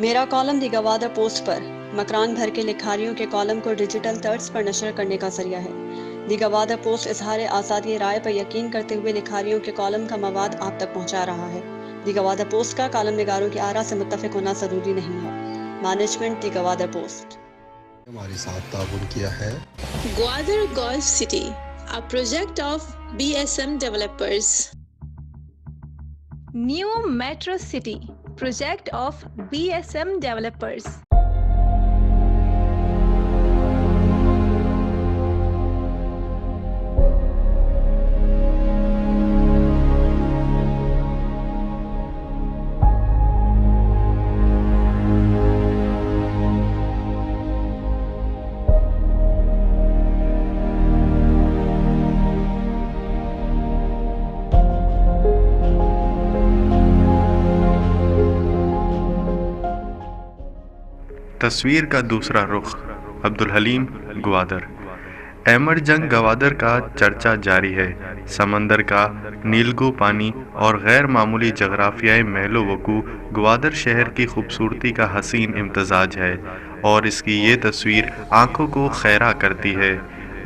میرا کالم دی گوادر پوسٹ پر مکران بھر کے لکھاریوں کے کالم کو ڈیجیٹل طرز پر نشر کرنے کا ذریعہ ہے۔ دی گوادر پوسٹ اظہار آزادی رائے پر یقین کرتے ہوئے لکھاریوں کے کالم کا مواد آپ تک پہنچا رہا ہے۔ دی گوادر پوسٹ کا کالم نگاروں کی آراء سے متفق ہونا ضروری نہیں ہے۔ مینجمنٹ دی گوادر پوسٹ ہمارے ساتھ تعاون کیا ہے Gwadar golf city, a project of BSM developers. New Metro City, project of BSM developers. تصویر کا دوسرا رخ، عبدالحلیم گوادر۔ احمد جنگ گوادر کا چرچا جاری ہے۔ سمندر کا نیلگوں پانی اور غیر معمولی جغرافیائی محل و وقوع گوادر شہر کی خوبصورتی کا حسین امتزاج ہے، اور اس کی یہ تصویر آنکھوں کو خیرہ کرتی ہے۔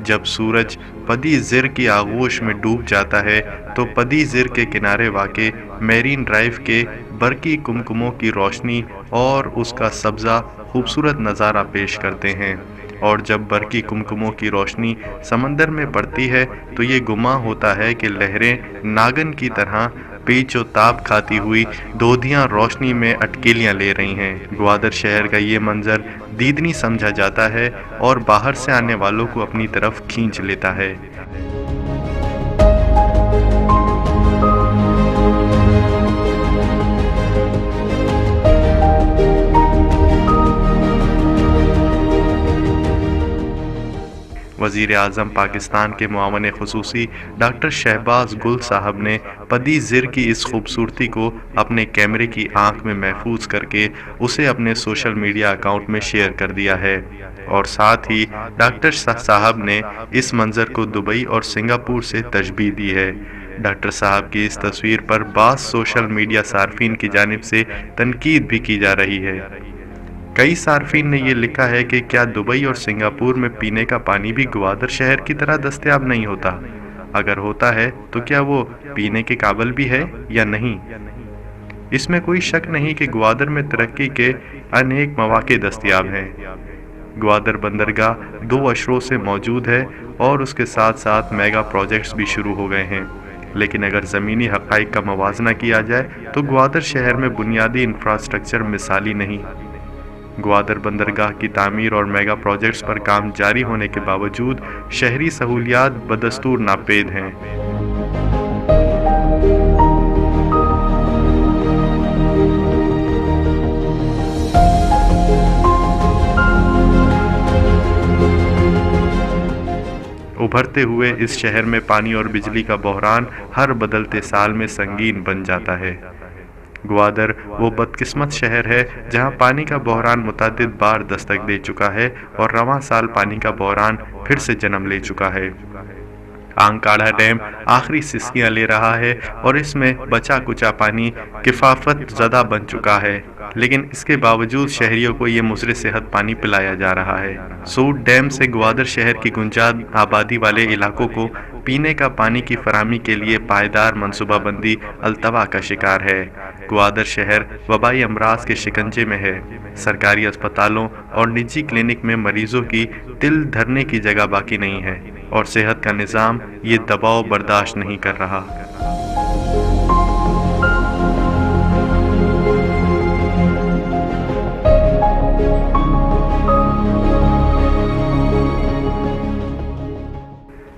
جب سورج پدی زر کی آغوش میں ڈوب جاتا ہے تو پدی زر کے کنارے واقع میرین ڈرائیو کے برقی کمکموں کی روشنی اور اس کا سبزہ خوبصورت نظارہ پیش کرتے ہیں، اور جب برقی کمکموں کی روشنی سمندر میں پڑتی ہے تو یہ گمان ہوتا ہے کہ لہریں ناگن کی طرح پیچ و تاب کھاتی ہوئی دودھیاں روشنی میں اٹکیلیاں لے رہی ہیں۔ گوادر شہر کا یہ منظر دیدنی سمجھا جاتا ہے اور باہر سے آنے والوں کو اپنی طرف کھینچ لیتا ہے۔ وزیر اعظم پاکستان کے معاون خصوصی ڈاکٹر شہباز گل صاحب نے پدی زر کی اس خوبصورتی کو اپنے کیمرے کی آنکھ میں محفوظ کر کے اسے اپنے سوشل میڈیا اکاؤنٹ میں شیئر کر دیا ہے، اور ساتھ ہی ڈاکٹر صاحب نے اس منظر کو دبئی اور سنگاپور سے تشبیہ دی ہے۔ ڈاکٹر صاحب کی اس تصویر پر بعض سوشل میڈیا صارفین کی جانب سے تنقید بھی کی جا رہی ہے۔ کئی صارفین نے یہ لکھا ہے کہ کیا دبئی اور سنگاپور میں پینے کا پانی بھی گوادر شہر کی طرح دستیاب نہیں ہوتا؟ اگر ہوتا ہے تو کیا وہ پینے کے قابل بھی ہے یا نہیں؟ اس میں کوئی شک نہیں کہ گوادر میں ترقی کے انیک مواقع دستیاب ہیں۔ گوادر بندرگاہ 2 اشروں سے موجود ہے اور اس کے ساتھ ساتھ میگا پروجیکٹس بھی شروع ہو گئے ہیں، لیکن اگر زمینی حقائق کا موازنہ کیا جائے تو گوادر شہر میں بنیادی انفراسٹرکچر مثالی نہیں۔ گوادر بندرگاہ کی تعمیر اور میگا پروجیکٹس پر کام جاری ہونے کے باوجود شہری سہولیات بدستور ناپید ہیں۔ ابھرتے ہوئے اس شہر میں پانی اور بجلی کا بحران ہر بدلتے سال میں سنگین بن جاتا ہے۔ گوادر وہ بدقسمت شہر ہے جہاں پانی کا بحران متعدد بار دستک دے چکا ہے، اور رواں سال پانی کا بحران پھر سے جنم لے چکا ہے۔ آنکاڑا ڈیم آخری سسکیاں لے رہا ہے اور اس میں بچا کچا پانی کفافت زدہ بن چکا ہے، لیکن اس کے باوجود شہریوں کو یہ مضر صحت پانی پلایا جا رہا ہے۔ سوٹ ڈیم سے گوادر شہر کی گنجان آبادی والے علاقوں کو پینے کا پانی کی فراہمی کے لیے پائیدار منصوبہ بندی التوا کا شکار ہے۔ گوادر شہر وبائی امراض کے شکنجے میں ہے۔ سرکاری اسپتالوں اور نجی کلینک میں مریضوں کی دل دھرنے کی جگہ باقی نہیں ہے، اور صحت کا نظام یہ دباؤ برداشت نہیں کر رہا۔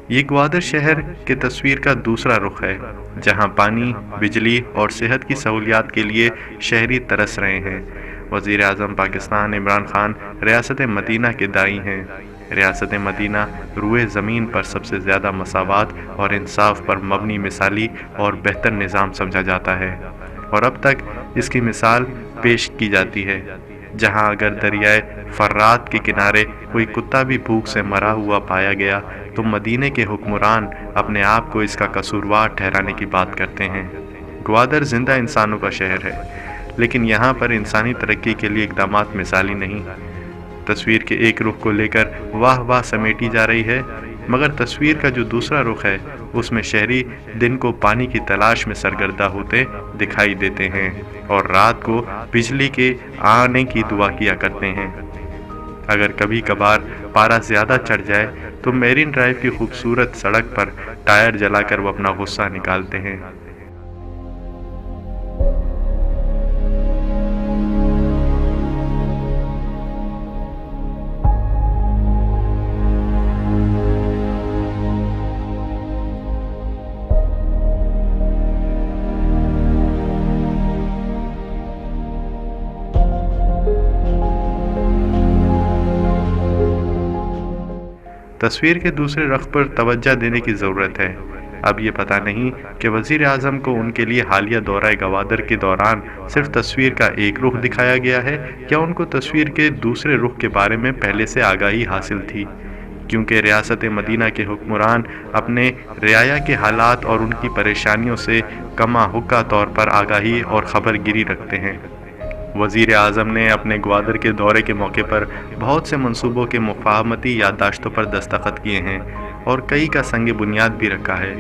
یہ گوادر شہر کے تصویر کا دوسرا رخ ہے، جہاں پانی، بجلی اور صحت کی سہولیات کے لیے شہری ترس رہے ہیں۔ وزیر اعظم پاکستان عمران خان ریاست مدینہ کے داعی ہیں۔ ریاست مدینہ روئے زمین پر سب سے زیادہ مساوات اور انصاف پر مبنی مثالی اور بہتر نظام سمجھا جاتا ہے، اور اب تک اس کی مثال پیش کی جاتی ہے، جہاں اگر دریائے فرات کے کنارے کوئی کتا بھی بھوک سے مرا ہوا پایا گیا تو مدینہ کے حکمران اپنے آپ کو اس کا قصوروار ٹھہرانے کی بات کرتے ہیں۔ گوادر زندہ انسانوں کا شہر ہے، لیکن یہاں پر انسانی ترقی کے لیے اقدامات مثالی نہیں۔ تصویر کے ایک رخ کو لے کر واہ واہ سمیٹی جا رہی ہے، مگر تصویر کا جو دوسرا رخ ہے اس میں شہری دن کو پانی کی تلاش میں سرگردہ ہوتے دکھائی دیتے ہیں اور رات کو بجلی کے آنے کی دعا کیا کرتے ہیں۔ اگر کبھی کبھار پارا زیادہ چڑھ جائے تو میرین ڈرائیو کی خوبصورت سڑک پر ٹائر جلا کر وہ اپنا غصہ نکالتے ہیں۔ تصویر کے دوسرے رخ پر توجہ دینے کی ضرورت ہے۔ اب یہ پتہ نہیں کہ وزیر اعظم کو ان کے لیے حالیہ دورہ گوادر کے دوران صرف تصویر کا ایک رخ دکھایا گیا ہے یا ان کو تصویر کے دوسرے رخ کے بارے میں پہلے سے آگاہی حاصل تھی، کیونکہ ریاست مدینہ کے حکمران اپنے رعایا کے حالات اور ان کی پریشانیوں سے کما حقہ طور پر آگاہی اور خبر گیری رکھتے ہیں۔ وزیر اعظم نے اپنے گوادر کے دورے کے موقع پر بہت سے منصوبوں کے مفاہمتی یادداشتوں پر دستخط کیے ہیں اور کئی کا سنگ بنیاد بھی رکھا ہے۔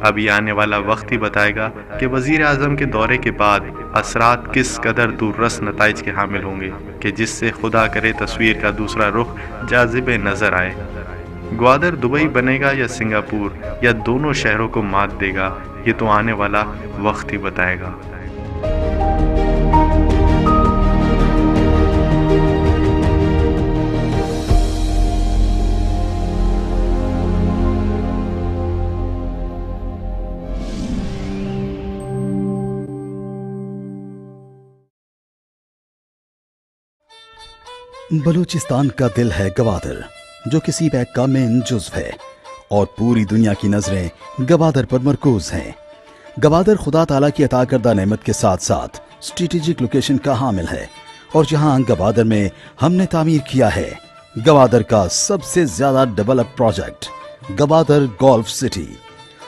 اب یہ آنے والا وقت ہی بتائے گا کہ وزیر اعظم کے دورے کے بعد اثرات کس قدر دور رس نتائج کے حامل ہوں گے کہ جس سے خدا کرے تصویر کا دوسرا رخ جاذب نظر آئے۔ گوادر دبئی بنے گا یا سنگاپور یا دونوں شہروں کو مات دے گا، یہ تو آنے والا وقت ہی بتائے گا۔ بلوچستان کا دل ہے گوادر، جو کسی پیک کا مین جزو ہے، اور پوری دنیا کی نظریں گوادر پر مرکوز ہیں۔ گوادر خدا تعالیٰ کی عطا کردہ نعمت کے ساتھ ساتھ اسٹریٹجک لوکیشن کا حامل ہے، اور جہاں گوادر میں ہم نے تعمیر کیا ہے گوادر کا سب سے زیادہ develop project Gwadar golf city,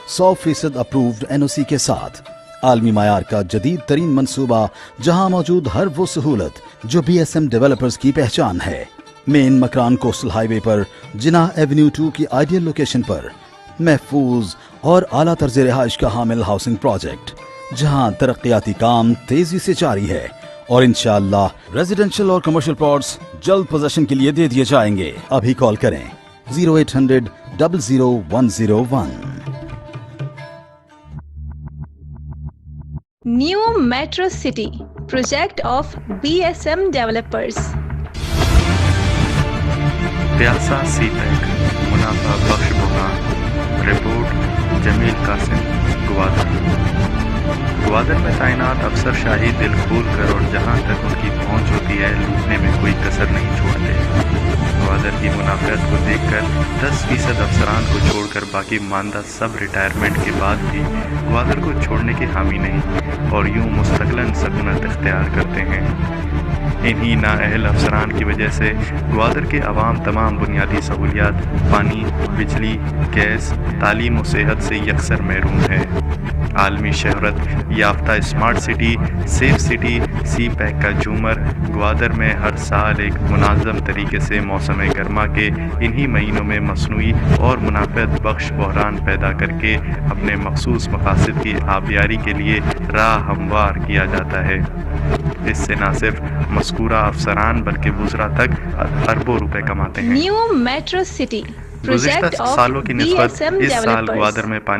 100% approved NOC کے ساتھ عالمی معیار کا جدید ترین منصوبہ، جہاں موجود ہر وہ سہولت جو BSM ڈیولپرز کی پہچان ہے۔ مین مکران کوسٹل ہائی وے پر جناح ایونیو 2 کی آئیڈیل لوکیشن پر محفوظ اور اعلیٰ طرز رہائش کا حامل ہاؤسنگ پروجیکٹ، جہاں ترقیاتی کام تیزی سے جاری ہے اور انشاءاللہ ریزیڈنشل اور کمرشل پلاٹس جلد پوزیشن کے لیے دے دیے جائیں گے۔ ابھی کال کریں 0800 00101۔ New Metro City, project of BSM developers. پیاسا سی پیک، منافع بخش بحران۔ رپورٹ جمیل قاسم، گوادر۔ گوادر میں تعینات افسر شاہی دل کھول کر اور جہاں تک ان کی پہنچ ہوتی ہے لوٹنے میں کوئی کسر نہیں چھوڑتے۔ گوادر کی منافعت کو دیکھ کر 10% افسران کو چھوڑ کر باقی ماندہ سب ریٹائرمنٹ کے بعد بھی گوادر کو چھوڑنے کے حامی نہیں اور یوں مستقلاً سکونت اختیار کرتے ہیں۔ انہی نااہل افسران کی وجہ سے گوادر کے عوام تمام بنیادی سہولیات، پانی، بجلی، گیس، تعلیم و صحت سے یکسر محروم ہے۔ عالمی شہرت یافتہ اسمارٹ سٹی، سیف سٹی، سی پیک کا جھومر گوادر میں ہر سال ایک منظم طریقے سے موسم گرما کے انہی مہینوں میں مصنوعی اور منافعت بخش بحران پیدا کر کے اپنے مخصوص مقاصد کی آبیاری کے لیے راہ ہموار کیا جاتا ہے۔ اس سے نہ صرف مذکورہ افسران بلکہ وزراء تک اربوں روپے کماتے ہیں۔ New Metro City, project گزشتہ of سالوں کی نسبت BSM اس سال developers. گوادر میں پانی